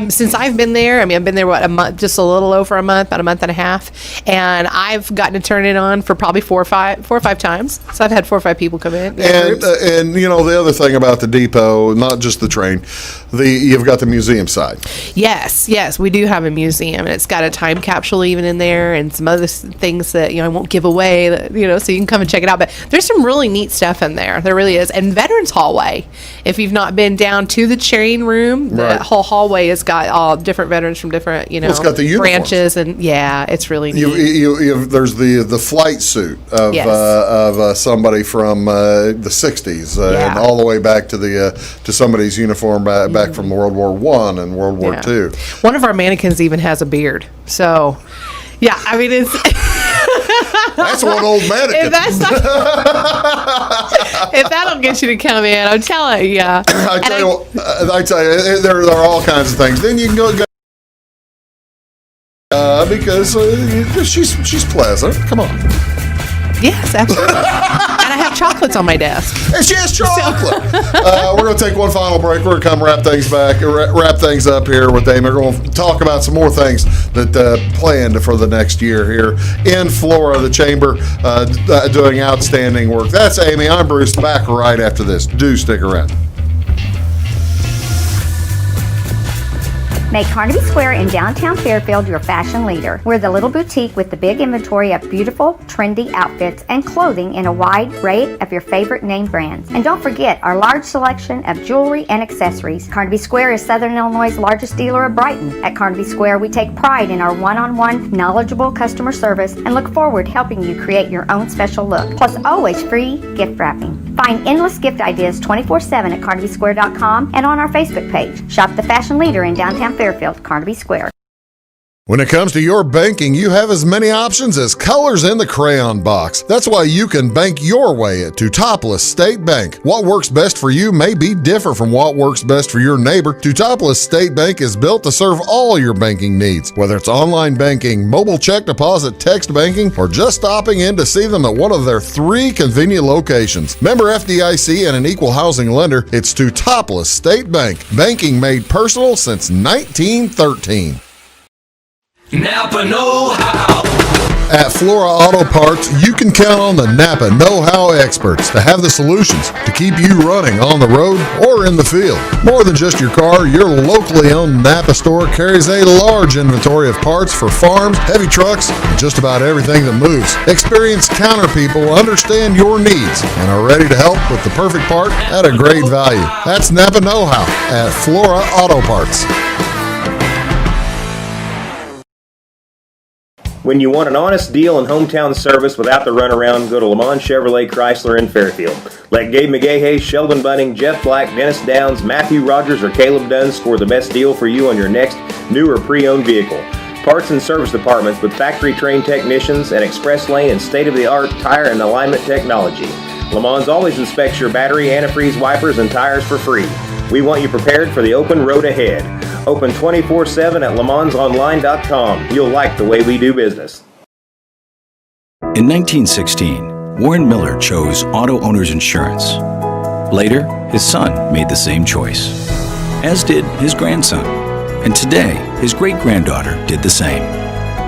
Since I've been there, I've been there a month, just a little over a month, about a month and a half, and I've gotten to turn it on for probably 4 or 5 times. So I've had 4 or 5 people come in. And the other thing about the depot, not just the train, you've got the museum side. Yes, we do have a museum, and it's got a time capsule even in there, and some other things that I won't give away, so you can come and check it out. But there's some really neat stuff in there. There really is. And Veterans Hallway, if you've not been down to the train room, the whole hallway has got all different veterans from different it's got the branches, and it's really neat. There's the flight suit of somebody from the 60s and all the way back to somebody's uniform back from World War I and World War II. One of our mannequins even has a beard. So, it's That's one old mannequin. If that's not, if that'll get you to come in, I'm telling you. I tell you, there are all kinds of things. Then you can go because she's pleasant. Come on. Yes, absolutely. And I have chocolates on my desk. And she has chocolate. We're going to take one final break. We're going to come wrap things up here with Amy. We're going to talk about some more things that planned for the next year here in Flora, the Chamber doing outstanding work. That's Amy. I'm Bruce. Back right after this. Do stick around. Make Carnaby Square in downtown Fairfield your fashion leader. We're the little boutique with the big inventory of beautiful, trendy outfits and clothing in a wide array of your favorite name brands. And don't forget our large selection of jewelry and accessories. Carnaby Square is Southern Illinois' largest dealer of Brighton. At Carnaby Square, we take pride in our one-on-one, knowledgeable customer service and look forward to helping you create your own special look. Plus, always free gift wrapping. Find endless gift ideas 24/7 at CarnabySquare.com and on our Facebook page. Shop the fashion leader in downtown Fairfield, Carnaby Square. When it comes to your banking, you have as many options as colors in the crayon box. That's why you can bank your way at Teutopolis State Bank. What works best for you may be different from what works best for your neighbor. Teutopolis State Bank is built to serve all your banking needs, whether it's online banking, mobile check deposit, text banking, or just stopping in to see them at one of their 3 convenient locations. Member FDIC and an equal housing lender, it's Teutopolis State Bank. Banking made personal since 1913. Napa know-how. At Flora Auto Parts, you can count on the Napa know-how experts to have the solutions to keep you running on the road or in the field. More than just your car, your locally owned Napa store carries a large inventory of parts for farms, heavy trucks, and just about everything that moves. Experienced counter people understand your needs and are ready to help with the perfect part at a great value. That's Napa know-how at Flora Auto Parts. When you want an honest deal and hometown service without the runaround, go to Lamont Chevrolet Chrysler in Fairfield. Let Gabe McGahey, Sheldon Bunning, Jeff Black, Dennis Downs, Matthew Rogers, or Caleb Dunn score the best deal for you on your next new or pre-owned vehicle. Parts and service departments with factory-trained technicians and express lane and state-of-the-art tire and alignment technology. Lamont always inspects your battery, antifreeze, wipers, and tires for free. We want you prepared for the open road ahead. Open 24/7 at LeMansOnline.com. You'll like the way we do business. In 1916, Warren Miller chose Auto Owners Insurance. Later, his son made the same choice, as did his grandson. And today, his great-granddaughter did the same.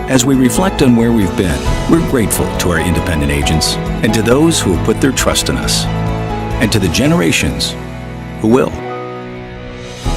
As we reflect on where we've been, we're grateful to our independent agents and to those who have put their trust in us, and to the generations who will.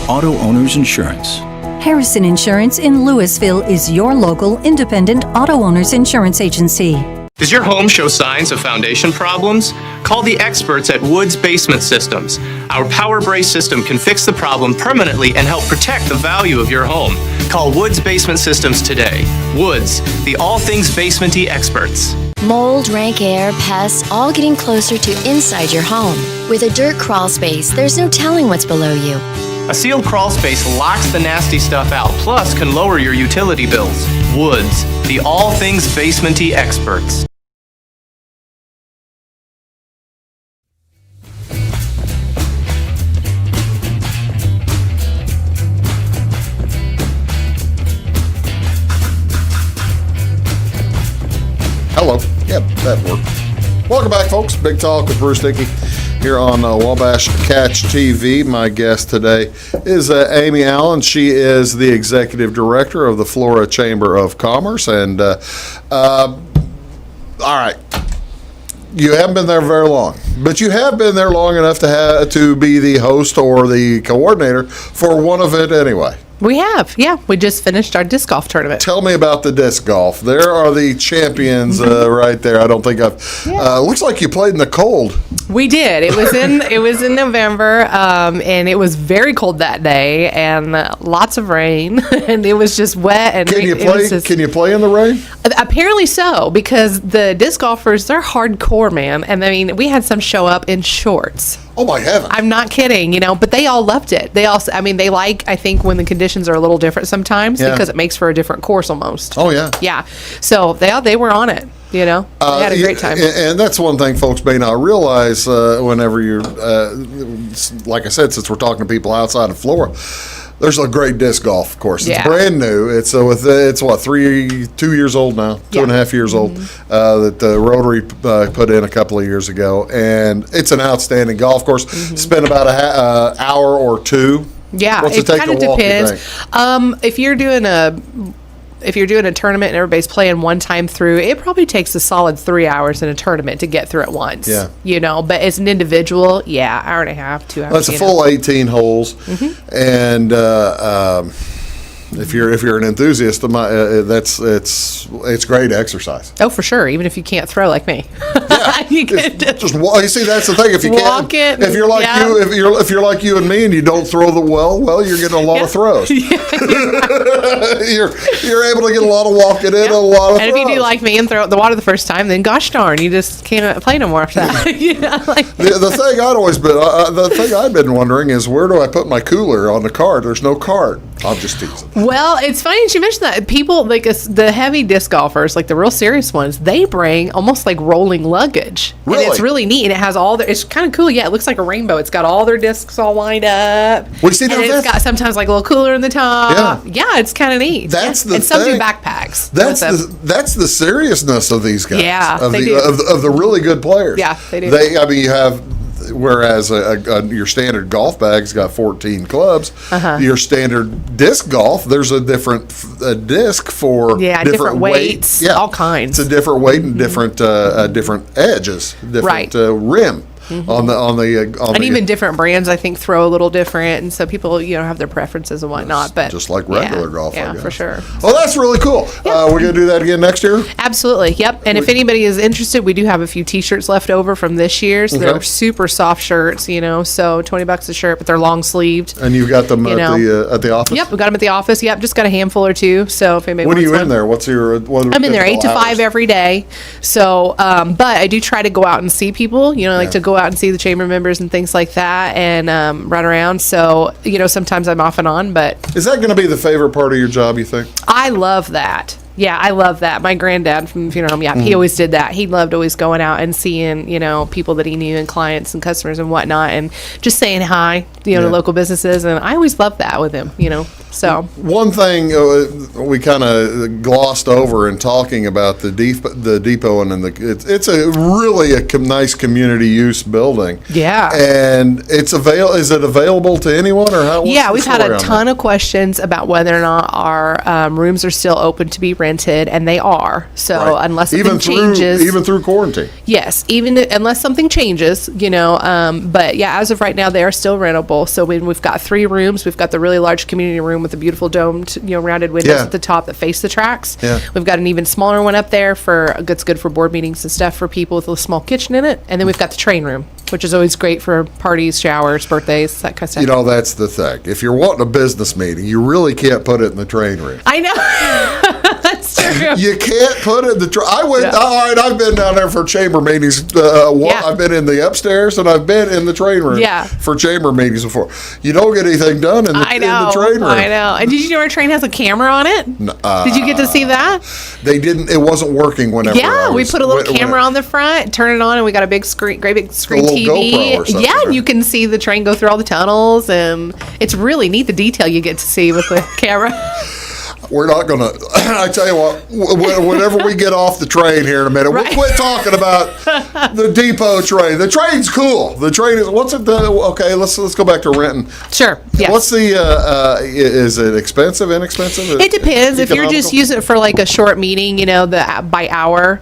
Auto Owners Insurance. Harrison Insurance in Louisville is your local independent auto owners insurance agency. Does your home show signs of foundation problems? Call the experts at Woods Basement Systems. Our Power Brace system can fix the problem permanently and help protect the value of your home. Call Woods Basement Systems today. Woods, the all things basement-y experts. Mold, rank air, pests, all getting closer to inside your home. With a dirt crawl space, there's no telling what's below you. A sealed crawl space locks the nasty stuff out, plus can lower your utility bills. Woods, the all things basement-y experts. Hello. Yep, that worked. Welcome back, folks. Big Talk with Bruce Dickey here on Wabash Catch TV. My guest today is Amy Allen. She is the executive director of the Flora Chamber of Commerce. And, all right, you haven't been there very long, but you have been there long enough to be the host or the coordinator for one event anyway. We have, yeah. We just finished our disc golf tournament. Tell me about the disc golf. There are the champions right there. I don't think I've. Looks like you played in the cold. We did. It was in November, and it was very cold that day, and lots of rain, and it was just wet. And can you play? Can you play in the rain? Apparently so, because the disc golfers, they're hardcore, man. And I mean, we had some show up in shorts. Oh my heavens! I'm not kidding. But they all loved it. They also, they like, I think, when the conditions are a little different sometimes because it makes for a different course almost. Oh yeah. Yeah. So they were on it. They had a great time. And that's one thing folks may not realize whenever you're, like I said, since we're talking to people outside of Florida, there's a great disc golf course. It's brand new. It's it's what 2 years old now, 2.5 years old. That the Rotary put in a couple of years ago, and it's an outstanding golf course. Spend about an hour or two. Yeah, what's it take kind of to walk, depends. you think? If you're doing a tournament and everybody's playing one time through, it probably takes a solid 3 hours in a tournament to get through it once. Yeah. But as an individual, hour and a half, 2 hours. Well, it's a full 18 holes, and if you're an enthusiast, it's great exercise. Oh, for sure. Even if you can't throw like me, you can just walk. You see, that's the thing. If you walk can't, it, if you're like if you're like you and me, and you don't throw well, you're getting a lot of throws. You're able to get a lot of walking in, a lot of. And throws. if you do like me and throw out the water the first time, then gosh darn, you just can't play no more after that. The thing the thing I've been wondering is, where do I put my cooler on the cart? There's no cart. I'm just teasing. Well, it's funny that you mentioned that. People like the heavy disc golfers, like the real serious ones, they bring almost like rolling luggage. Really? And it's really neat. And it has it's kind of cool. Yeah, it looks like a rainbow. It's got all their discs all lined up. We see and it's got sometimes like a little cooler in the top. Yeah, it's kind of neat. That's the and some thing. do backpacks. That's the seriousness of these guys. Yeah, of they the do. of the really good players. Yeah, they do. You have. Whereas your standard golf bag's got 14 clubs, your standard disc golf, there's a different disc for different weights, all kinds. It's a different weight and different edges, different rim. And even different brands, I think, throw a little different, and so people, have their preferences and whatnot. But just like regular golf, I guess. For sure. Well, that's really cool. We're gonna do that again next year. Absolutely, yep. And if anybody is interested, we do have a few T-shirts left over from this year's. So they're super soft shirts, so $20 a shirt, but they're long sleeved. And you've got them at the office. Yep, we got them at the office. Yep, just got a handful or two. So if anybody when are wants you in there? What's your? I'm in there 8 to 5 every day. So, but I do try to go out and see people. I like to go out and see the chamber members and things like that, and run around. So sometimes I'm off and on, but is that going to be the favorite part of your job, you think? I love that. Yeah, I love that. My granddad from the funeral home, he always did that. He loved always going out and seeing, people that he knew and clients and customers and whatnot, and just saying hi, to local businesses. And I always loved that with him, So one thing we kind of glossed over in talking about the depot and it's a really nice community use building. Yeah, and is it available to anyone or how? Yeah, we've had a ton of questions about whether or not our rooms are still open to be rented, and they are. So unless something changes, even through quarantine. Yes, unless something changes, But yeah, as of right now, they are still rentable. So we've got 3 rooms. We've got the really large community room with the beautiful domed, rounded windows at the top that face the tracks. Yeah. We've got an even smaller one up there that's good for board meetings and stuff for people with a small kitchen in it. And then we've got the train room, which is always great for parties, showers, birthdays, that kind of stuff. That's the thing. If you're wanting a business meeting, you really can't put it in the train room. I know. That's true. You can't put it in the all right, I've been down there for chamber meetings. I've been in the upstairs, and I've been in the train room for chamber meetings before. You don't get anything done in the train room. I know. And did you know our train has a camera on it? Did you get to see that? They didn't. It wasn't working whenever. Yeah, we put a little camera on the front, turn it on, and we got a great big screen TV. GoPro or something. Yeah, and you can see the train go through all the tunnels, and it's really neat the detail you get to see with the camera. We're not going to, I tell you what, whenever we get off the train here in a minute, we'll quit talking about the depot train. The train's cool. The train is, okay, let's go back to renting. Sure, yes. What's is it expensive, inexpensive? It depends. If you're just using it for like a short meeting, the by hour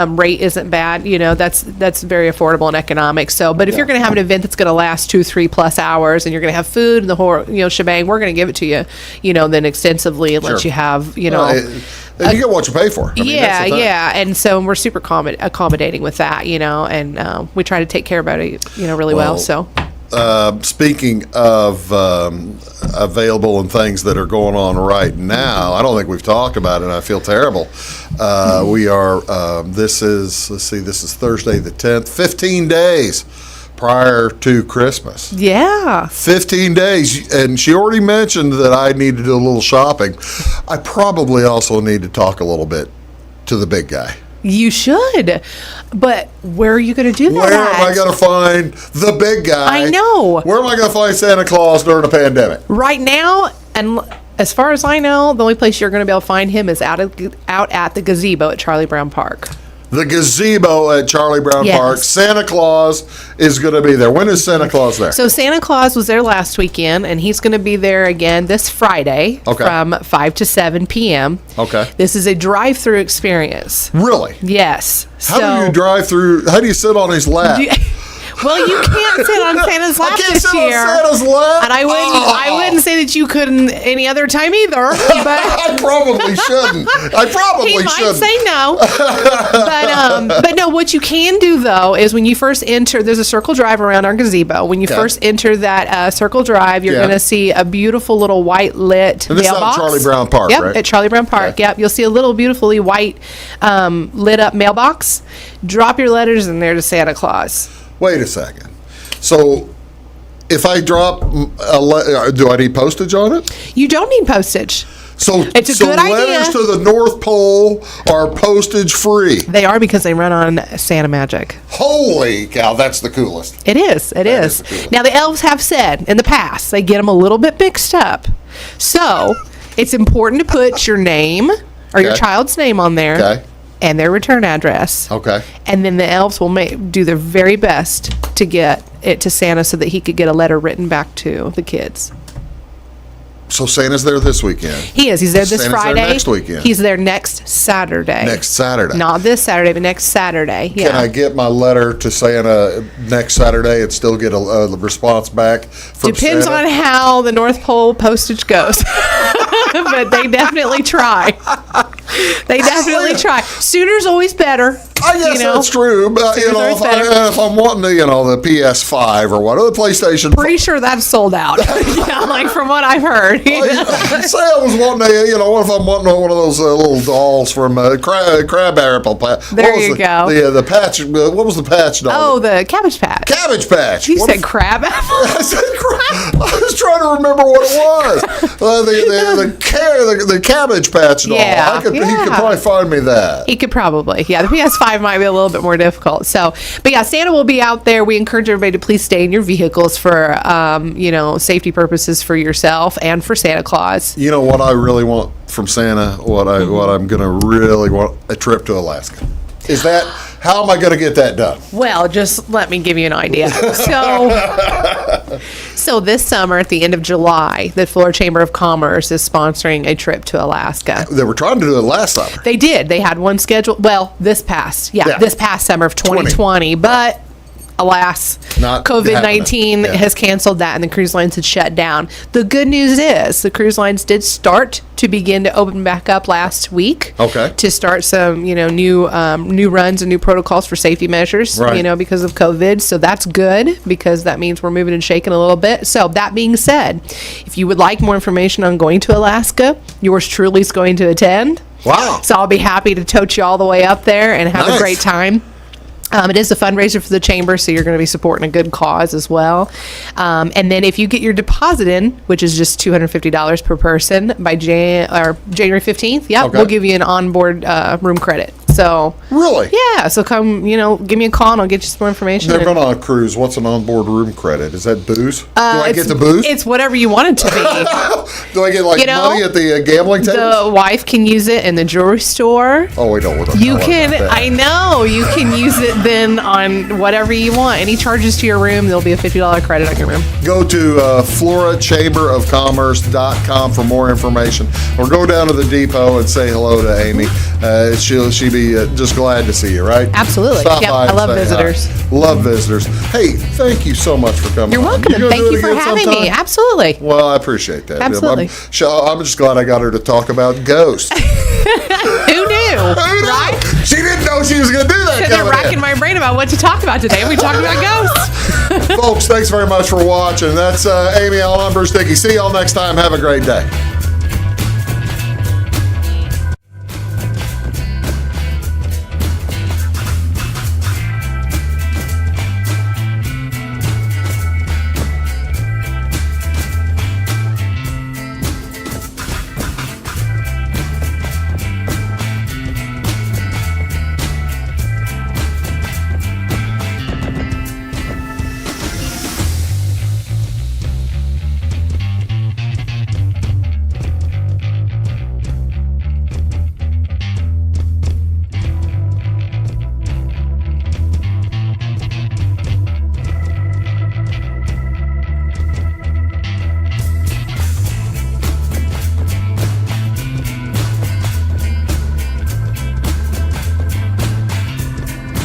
rate isn't bad. That's very affordable and economic. So, but if you're going to have an event that's going to last 2-3 plus hours, and you're going to have food and the whole, shebang, we're going to give it to you, then extensively and let you have, you get what you pay for. Yeah. And so we're super accommodating with that, and we try to take care about it, really well. So. Speaking of available and things that are going on right now, I don't think we've talked about it, and I feel terrible. We are, this is Thursday the 10th, 15 days prior to Christmas. Yeah. 15 days. And she already mentioned that I need to do a little shopping. I probably also need to talk a little bit to the big guy. You should. But where are you going to do that? Where am I going to find the big guy? I know. Where am I going to find Santa Claus during a pandemic? Right now, and as far as I know, the only place you're going to be able to find him is out at the gazebo at Charlie Brown Park. The gazebo at Charlie Brown Park. Santa Claus is going to be there. When is Santa Claus there? So Santa Claus was there last weekend, and he's going to be there again this Friday from 5 to 7 p.m. Okay. This is a drive-through experience. Really? Yes. How do you drive through? How do you sit on his lap? Well, you can't sit on Santa's lap this year. On Santa's lap? And I wouldn't say that you couldn't any other time either. But I probably shouldn't. He might say no. But no, what you can do, though, is when you first enter, there's a circle drive around our gazebo. When you first enter that circle drive, you're going to see a beautiful little white lit and this mailbox. is at Charlie Brown Park, yep, right? At Charlie Brown Park, yep. You'll see a little beautifully white lit up mailbox. Drop your letters in there to Santa Claus. Wait a second. So, if I drop a letter, do I need postage on it? You don't need postage. So it's a good letters idea. to the North Pole are postage free. They are because they run on Santa Magic. Holy cow, that's the coolest. It is. It is. Now, the elves have said in the past they get them a little bit mixed up. So, it's important to put your name or your child's name on there. Okay. And their return address. Okay. And then the elves will do their very best to get it to Santa so that he could get a letter written back to the kids. So Santa's there this weekend. He is. He's there this Santa's Friday. there next weekend. He's there next Saturday. Next Saturday. Not this Saturday, but next Saturday. Yeah. Can I get my letter to Santa next Saturday and still get a response back from Depends Santa? on how the North Pole postage goes. But they definitely try. They definitely try. Sooner's always better. I guess that's true, but if I'm wanting the the PS5 or what, or the PlayStation, pretty sure that's sold out. Yeah, like from what I've heard. Say I was wanting what if I'm wanting one of those little dolls from Crab Apple? There you go. The patch. What was the patch doll? Oh, the Cabbage Patch. Cabbage Patch. You said Crab Apple. I said crab. I was trying to remember what it was. The Cabbage Patch doll. Yeah, He could probably find me that. He could probably. Yeah, the PS5 might be a little bit more difficult. So, but yeah, Santa will be out there. We encourage everybody to please stay in your vehicles for, safety purposes for yourself and for Santa Claus. You know what I really want from Santa? What I'm going to really want? A trip to Alaska. Is that, how am I going to get that done? Well, just let me give you an idea. So this summer, at the end of July, the Flora Chamber of Commerce is sponsoring a trip to Alaska. They were trying to do it last summer. They did. They had one scheduled. Well, this past summer of 2020, but alas, COVID-19 has canceled that, and the cruise lines had shut down. The good news is the cruise lines did start to begin to open back up last week. Okay. To start some, new runs and new protocols for safety measures, because of COVID. So that's good because that means we're moving and shaking a little bit. So that being said, if you would like more information on going to Alaska, yours truly is going to attend. Wow. So I'll be happy to tote you all the way up there and have a great time. It is a fundraiser for the chamber, so you're going to be supporting a good cause as well. And then if you get your deposit in, which is just $250 per person by January 15th, we'll give you an onboard room credit. So really, yeah. So come, give me a call and I'll get you some more information. Never been on a cruise. What's an onboard room credit? Is that booze? Do I get the booze? It's whatever you want it to be. Do I get money at the gambling table? The wife can use it in the jewelry store. Oh, we don't. You can. I know you can use it then on whatever you want. Any charges to your room, there'll be a $50 credit on your room. Go to florachamberofcommerce.com for more information, or go down to the depot and say hello to Amy. She'll be just glad to see you, right? Absolutely. Stop by I love visitors. Hi. Love visitors. Hey, thank you so much for coming. You're welcome, and thank you for having me. Absolutely. Well, I appreciate that. Absolutely. I'm just glad I got her to talk about ghosts. Who knew? Right? She didn't know she was going to do that. Sitting there racking my brain about what to talk about today. We talked about ghosts. Folks, thanks very much for watching. That's Amy Allen. I'm Bruce Dickey. See y'all next time. Have a great day.